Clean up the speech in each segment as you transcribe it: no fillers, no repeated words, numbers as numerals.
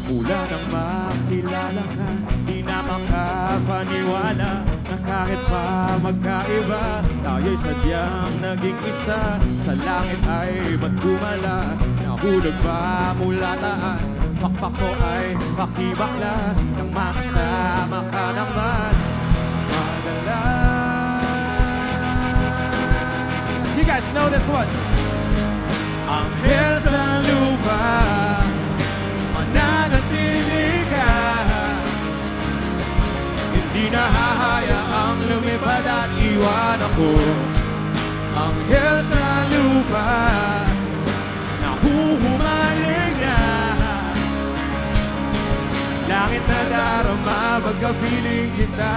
Mula nang makilala ka, di na makapaniwala na kahit pa magkaiba, tayo'y sadyang naging isa. Sa langit ay magkumalas, nahulog ba mula taas? Pakpak mo ay pakibaklas, nang makasama ka ng mas madalas. You guys know this one. Anghel sa lupa, mananatili ka, hindi nahahayaang lumipad at iwan ako. Anghel sa lupa, nahuhumaling na, langit na darama pagkapiling kita.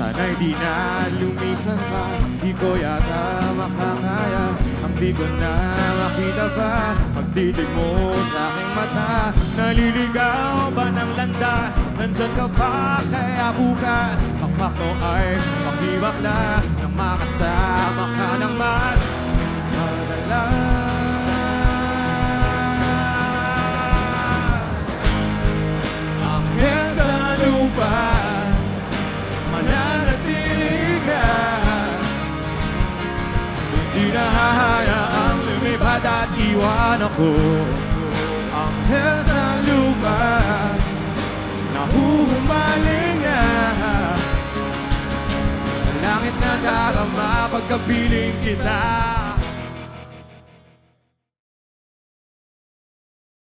Sana'y di na lumisan pa, di ko yata makakaya ang di ko na makita pa. Pagtitig mo sa aking mata, naliligaw ba ng landas? Nandyan ka pa kaya bukas, pakpak mo ay pakibaklas, nang makasama ka ng mas madalas. Anghel sa lupa, mananatili ka, hindi nahahayaang lumipad at iwan ako. Anghel sa lupa, nahuhumaling na, langit na darama pagkapiling kita.